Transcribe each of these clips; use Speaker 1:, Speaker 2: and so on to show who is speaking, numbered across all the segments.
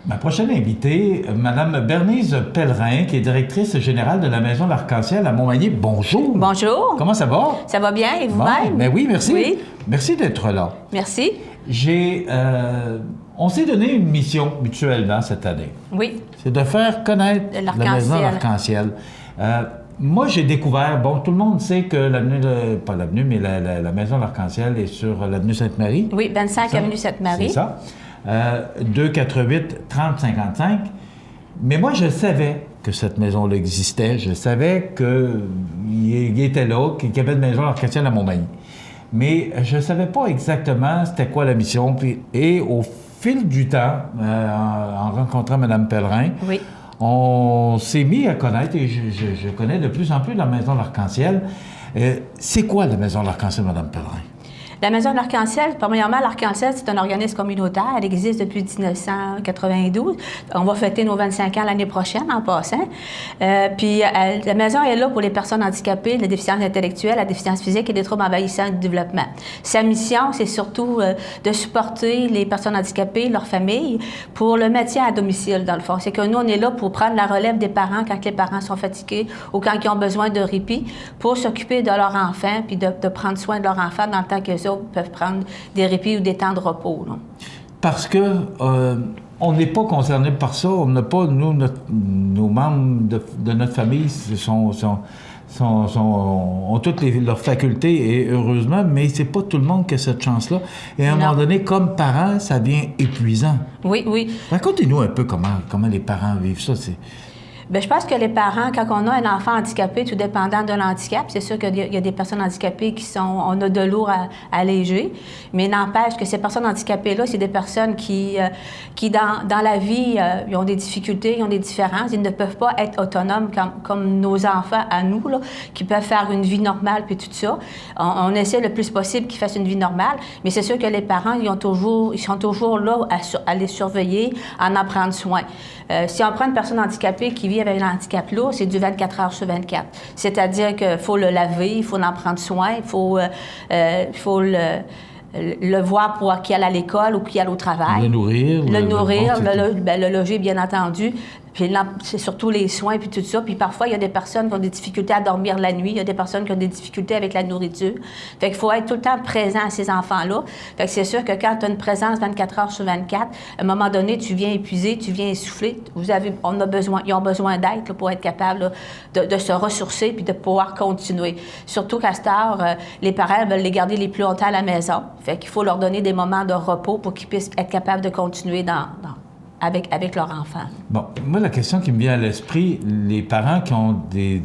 Speaker 1: Ma prochaine invitée, Mme Bernice Pellerin, qui est directrice générale de la Maison L'Arc-en-Ciel à Montmagny. Bonjour.
Speaker 2: Bonjour.
Speaker 1: Comment ça va?
Speaker 2: Ça va bien, et vous-même?
Speaker 1: Ben oui, merci.
Speaker 2: Oui.
Speaker 1: Merci d'être là.
Speaker 2: Merci.
Speaker 1: On s'est donné une mission mutuellement cette année.
Speaker 2: Oui.
Speaker 1: C'est de faire connaître la Maison L'Arc-en-Ciel. Moi, j'ai découvert, tout le monde sait que pas l'avenue, mais la Maison L'Arc-en-Ciel est sur l'avenue Sainte-Marie.
Speaker 2: Oui, 25 avenue Sainte-Marie.
Speaker 1: C'est ça. 248-3055. Mais moi, je savais que cette maison-là existait. Je savais qu'il était là, qu'il y avait une maison L'Arc-en-Ciel à Montmagny. Mais je ne savais pas exactement c'était quoi la mission. Et au fil du temps, en rencontrant Mme Pellerin,
Speaker 2: oui.
Speaker 1: On s'est mis à connaître, et je connais de plus en plus la Maison L'Arc-en-Ciel. C'est quoi la Maison L'Arc-en-Ciel, Mme Pellerin?
Speaker 2: La Maison de l'Arc-en-Ciel, premièrement, l'Arc-en-Ciel, c'est un organisme communautaire. Elle existe depuis 1992. On va fêter nos 25 ans l'année prochaine, en passant. La maison est là pour les personnes handicapées, la déficience intellectuelle, la déficience physique et les troubles envahissants du développement. Sa mission, c'est surtout de supporter les personnes handicapées, leurs familles, pour le maintien à domicile, dans le fond. C'est que nous, on est là pour prendre la relève des parents quand les parents sont fatigués ou quand ils ont besoin de répit, pour s'occuper de leur enfant, puis de prendre soin de leur enfant dans le temps que peuvent prendre des répits ou des temps de repos. Là.
Speaker 1: Parce que on n'est pas concerné par ça. On n'a pas, nous, nos membres de notre famille ont toutes leurs facultés, et heureusement, mais c'est pas tout le monde qui a cette chance-là. Et à un moment donné, comme parent, ça devient épuisant.
Speaker 2: Oui, oui.
Speaker 1: Racontez-nous un peu comment les parents vivent ça.
Speaker 2: Bien, je pense que les parents, quand on a un enfant handicapé, tout dépendant de l'handicap, c'est sûr qu'il y a des personnes handicapées on a de lourd à alléger, mais n'empêche que ces personnes handicapées-là, c'est des personnes qui dans la vie, ils ont des difficultés, ils ont des différences, ils ne peuvent pas être autonomes comme nos enfants à nous, là, qui peuvent faire une vie normale, puis tout ça. On essaie le plus possible qu'ils fassent une vie normale, mais c'est sûr que les parents, ils sont toujours là à les surveiller, à en prendre soin. Si on prend une personne handicapée qui vit avec un handicap lourd, c'est du 24 heures sur 24. C'est-à-dire qu'il faut le laver, il faut en prendre soin, il faut le voir pour qu'il aille à l'école ou qu'il aille au travail.
Speaker 1: Le nourrir.
Speaker 2: Le loger, bien entendu. Puis là, c'est surtout les soins, puis tout ça. Puis parfois, il y a des personnes qui ont des difficultés à dormir la nuit. Il y a des personnes qui ont des difficultés avec la nourriture. Fait qu'il faut être tout le temps présent à ces enfants-là. Fait que c'est sûr que quand tu as une présence 24 heures sur 24, à un moment donné, tu viens épuiser, tu viens essouffler. Ils ont besoin d'aide là, pour être capable là, de se ressourcer puis de pouvoir continuer. Surtout qu'à cette heure, les parents veulent les garder les plus longtemps à la maison. Fait qu'il faut leur donner des moments de repos pour qu'ils puissent être capables de continuer avec leur enfant.
Speaker 1: Bon, moi, la question qui me vient à l'esprit, les parents qui ont des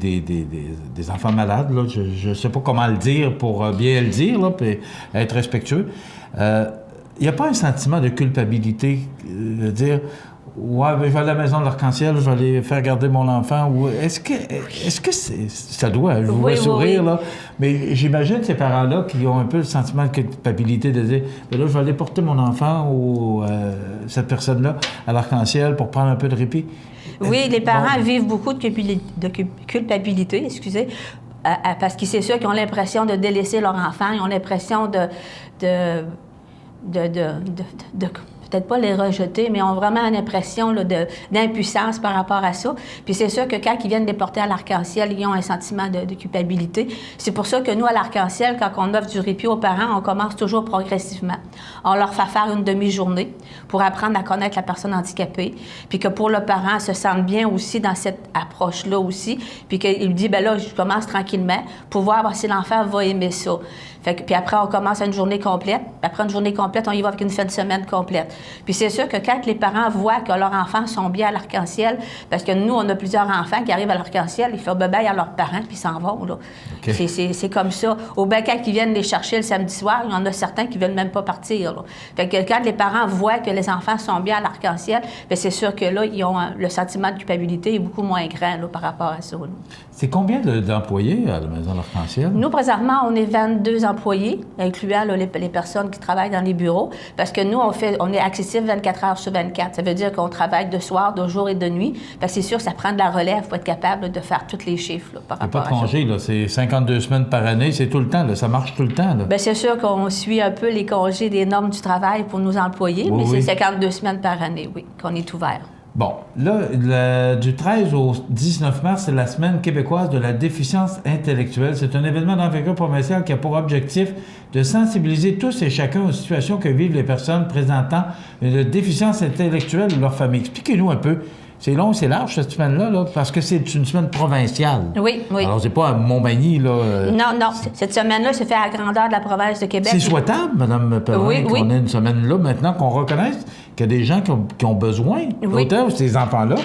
Speaker 1: enfants malades, là, je ne sais pas comment le dire pour bien le dire, là, puis être respectueux, il n'y a pas un sentiment de culpabilité de dire « Ouais, ben, je vais à la Maison de l'Arc-en-Ciel, je vais aller faire garder mon enfant » ou est-ce que ça doit, je vous vois sourire, là, mais j'imagine ces parents-là qui ont un peu le sentiment de culpabilité de dire « Ben là, je vais aller porter mon enfant ou cette personne-là à l'Arc-en-Ciel pour prendre un peu de répit ».
Speaker 2: Oui, les parents vivent beaucoup de culpabilité, parce que c'est sûr qu'ils ont l'impression de délaisser leur enfant, ils ont l'impression peut-être pas les rejeter, mais ont vraiment une impression là, d'impuissance par rapport à ça. Puis c'est sûr que quand ils viennent les porter à l'Arc-en-Ciel, ils ont un sentiment de culpabilité. C'est pour ça que nous, à l'Arc-en-Ciel, quand on offre du répit aux parents, on commence toujours progressivement. On leur fait faire une demi-journée pour apprendre à connaître la personne handicapée, puis que pour le parent se sente bien aussi dans cette approche-là aussi, puis qu'il dit, bien là, je commence tranquillement pour voir si l'enfant va aimer ça. Puis après, on commence à une journée complète. Puis après une journée complète, on y va avec une fin de semaine complète. Puis c'est sûr que quand les parents voient que leurs enfants sont bien à l'Arc-en-Ciel, parce que nous, on a plusieurs enfants qui arrivent à l'Arc-en-Ciel, ils font bye-bye à leurs parents, puis ils s'en vont, là. Okay. C'est comme ça. Au bien, quand ils viennent les chercher le samedi soir, il y en a certains qui ne veulent même pas partir, là. Fait que quand les parents voient que les enfants sont bien à l'Arc-en-Ciel, bien c'est sûr que là, ils ont le sentiment de culpabilité est beaucoup moins grand, là, par rapport à ça, là.
Speaker 1: C'est combien d'employés à la Maison de l'Arc-en-Ciel? Nous,
Speaker 2: présentement, on est 22 employés, incluant là, les personnes qui travaillent dans les bureaux, parce que nous, on est accessible 24 heures sur 24. Ça veut dire qu'on travaille de soir, de jour et de nuit. Fait que c'est sûr que ça prend de la relève pour être capable de faire tous les chiffres là, par rapport à ça.
Speaker 1: Il n'y a pas de congé, là. C'est 52 semaines par année, c'est tout le temps, là. Ça marche tout le temps, là.
Speaker 2: Bien, c'est sûr qu'on suit un peu les congés des normes du travail pour nos employés, mais c'est 52 semaines par année, oui, qu'on est ouvert.
Speaker 1: Bon, là, du 13 au 19 mars, c'est la Semaine québécoise de la déficience intellectuelle. C'est un événement d'envergure provinciale qui a pour objectif de sensibiliser tous et chacun aux situations que vivent les personnes présentant une déficience intellectuelle ou leur famille. Expliquez-nous un peu. C'est long, c'est large, cette semaine-là, là, parce que c'est une semaine provinciale.
Speaker 2: Oui, oui.
Speaker 1: Alors, c'est pas à Montmagny, là.
Speaker 2: Non. Cette semaine-là se fait à la grandeur de la province de Québec.
Speaker 1: C'est souhaitable, Mme Pellerin, qu'on ait une semaine-là, maintenant qu'on reconnaisse qu'il y a des gens qui ont besoin, autant ces enfants-là.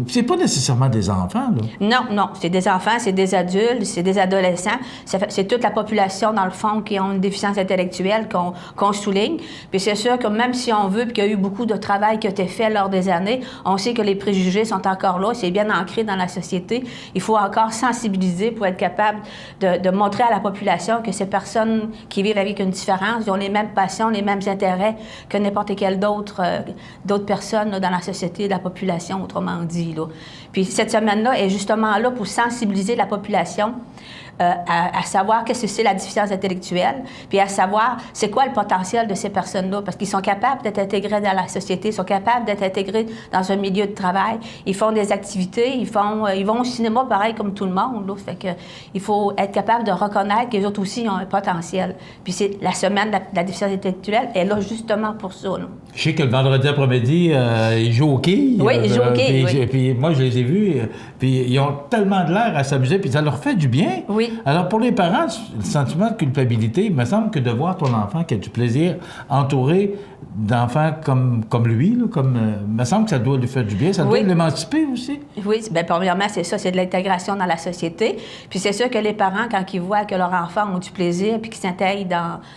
Speaker 1: C'est pas nécessairement des enfants, là.
Speaker 2: Non. C'est des enfants, c'est des adultes, c'est des adolescents. C'est toute la population, dans le fond, qui ont une déficience intellectuelle qu'on souligne. Puis c'est sûr que même si on veut, puis qu'il y a eu beaucoup de travail qui a été fait lors des années, on sait que les préjugés sont encore là, c'est bien ancré dans la société. Il faut encore sensibiliser pour être capable de montrer à la population que ces personnes qui vivent avec une différence, ils ont les mêmes passions, les mêmes intérêts que n'importe quelle d'autres personnes là, dans la société, de la population, autrement dit. Là. Puis cette semaine-là est justement là pour sensibiliser la population à savoir qu'est-ce que c'est la déficience intellectuelle, puis à savoir c'est quoi le potentiel de ces personnes-là, parce qu'ils sont capables d'être intégrés dans la société, ils sont capables d'être intégrés dans un milieu de travail, ils font des activités, ils vont au cinéma pareil comme tout le monde. Là. Fait que, il faut être capable de reconnaître que les autres aussi ont un potentiel. Puis c'est la semaine de la déficience intellectuelle est là justement pour ça. Là.
Speaker 1: Je sais que le vendredi après-midi, ils jouent au quai.
Speaker 2: Oui, ils jouent au quai.
Speaker 1: Puis moi, je les ai vus, puis ils ont tellement de l'air à s'amuser, puis ça leur fait du bien.
Speaker 2: Oui.
Speaker 1: Alors, pour les parents, le sentiment de culpabilité, il me semble que de voir ton enfant qui a du plaisir entouré d'enfants comme lui, là, il me semble que ça doit lui faire du bien, ça doit l'émanciper aussi.
Speaker 2: Oui, bien, premièrement, c'est ça, c'est de l'intégration dans la société. Puis c'est sûr que les parents, quand ils voient que leurs enfants ont du plaisir puis qu'ils s'intègrent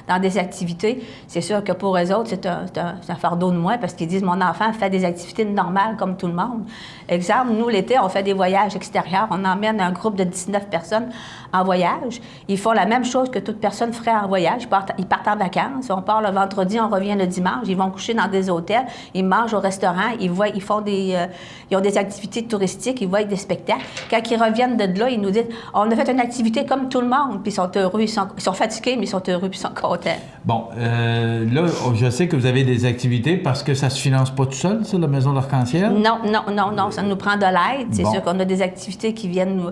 Speaker 2: dans des activités, c'est sûr que pour eux autres, c'est un fardeau de moins parce qu'ils disent « Mon enfant fait des activités normales comme tout le monde. » Exemple, nous, l'été, on fait des voyages extérieurs. On emmène un groupe de 19 personnes en voyage. Ils font la même chose que toute personne ferait en voyage. Ils partent en vacances. On part le vendredi, on revient le dimanche. Ils vont coucher dans des hôtels. Ils mangent au restaurant. Ils ont des activités touristiques. Ils voient des spectacles. Quand ils reviennent de là, ils nous disent « On a fait une activité comme tout le monde. » Puis ils sont heureux. Ils sont fatigués, mais ils sont heureux puis ils sont contents.
Speaker 1: Bon, là, je sais que vous avez des activités parce que ça se finance pas tout seul, ça, la Maison de l'Arc-en-Ciel?
Speaker 2: Non. Ça nous prend de l'aide. C'est sûr qu'on a des activités qui viennent nous...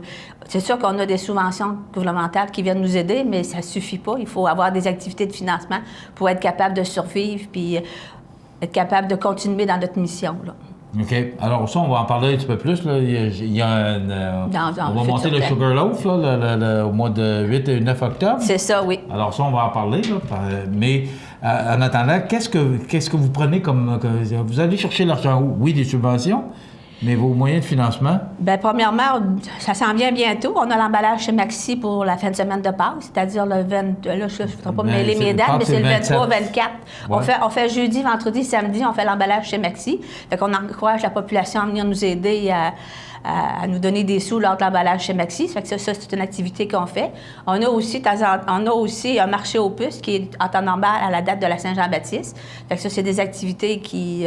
Speaker 2: C'est sûr qu'on a des subventions gouvernementales qui viennent nous aider, mais ça ne suffit pas. Il faut avoir des activités de financement pour être capable de survivre puis être capable de continuer dans notre mission, là.
Speaker 1: OK. Alors ça, on va en parler un petit peu plus. Là. Il y a on va monter le Sugarloaf là, au mois de 8 et 9 octobre.
Speaker 2: C'est ça, oui.
Speaker 1: Alors ça, on va en parler. Là, mais en attendant, qu'est-ce que vous prenez comme... Vous allez chercher l'argent où? Oui, des subventions, mais vos moyens de financement? Bien,
Speaker 2: premièrement, ça s'en vient bientôt. On a l'emballage chez Maxi pour la fin de semaine de Pâques, c'est-à-dire le 20... Là, je ne voudrais pas mêler mes dates, mais c'est le 23, 24. Ouais. On fait jeudi, vendredi, samedi, on fait l'emballage chez Maxi. Fait qu'on encourage la population à venir nous aider à nous donner des sous lors de l'emballage chez Maxi. Ça fait que ça, c'est une activité qu'on fait. On a aussi un marché aux puces qui est en temps normal à la date de la Saint-Jean-Baptiste. Fait que ça, c'est des activités qui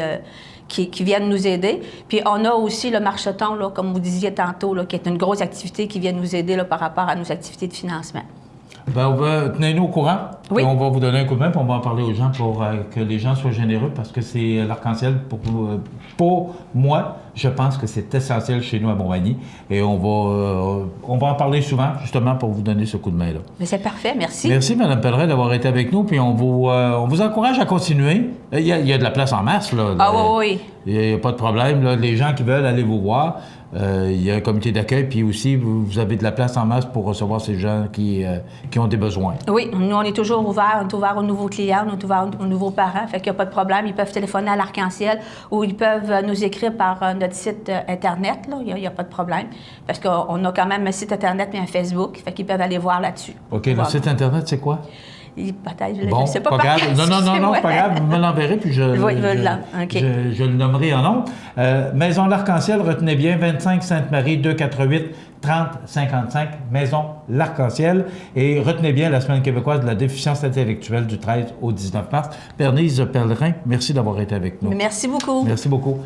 Speaker 2: viennent nous aider. Puis on a aussi le marcheton, là, comme vous disiez tantôt, là, qui est une grosse activité qui vient nous aider là, par rapport à nos activités de financement.
Speaker 1: Bien, tenez-nous au courant.
Speaker 2: Oui.
Speaker 1: On va vous donner un coup de main, puis on va en parler aux gens pour que les gens soient généreux, parce que c'est l'Arc-en-Ciel, pour moi, je pense que c'est essentiel chez nous à Montmagny. Et on va en parler souvent, justement, pour vous donner ce coup de main-là.
Speaker 2: Mais c'est parfait, merci.
Speaker 1: Merci, Mme Pellerin, d'avoir été avec nous, puis on vous encourage à continuer. Il y a de la place en masse, là.
Speaker 2: Ah oui.
Speaker 1: Il n'y a pas de problème, là. Les gens qui veulent aller vous voir, il y a un comité d'accueil, puis aussi, vous avez de la place en masse pour recevoir ces gens qui ont des besoins. Oui,
Speaker 2: nous, on est toujours ouverts. On est ouvert aux nouveaux clients, on est ouvert aux nouveaux parents. Fait qu'il n'y a pas de problème. Ils peuvent téléphoner à l'Arc-en-Ciel ou ils peuvent nous écrire par notre site Internet. Là. Il n'y a pas de problème. Parce qu'on a quand même un site Internet et un Facebook. Fait qu'ils peuvent aller voir là-dessus.
Speaker 1: OK. Le site Internet, c'est quoi?
Speaker 2: Peut-être, je
Speaker 1: Bon,
Speaker 2: ne sais pas.
Speaker 1: pas grave. Non,
Speaker 2: Excusez-moi.
Speaker 1: c'est pas grave. Vous me l'enverrez, puis
Speaker 2: OK.
Speaker 1: je le nommerai en nom. Maison L'Arc-en-Ciel, retenez bien, 25 Sainte-Marie, 248 30 55, Maison L'Arc-en-Ciel. Et retenez bien la Semaine québécoise de la déficience intellectuelle du 13 au 19 mars. Bernice Pellerin, merci d'avoir été avec nous.
Speaker 2: Merci beaucoup.
Speaker 1: Merci beaucoup.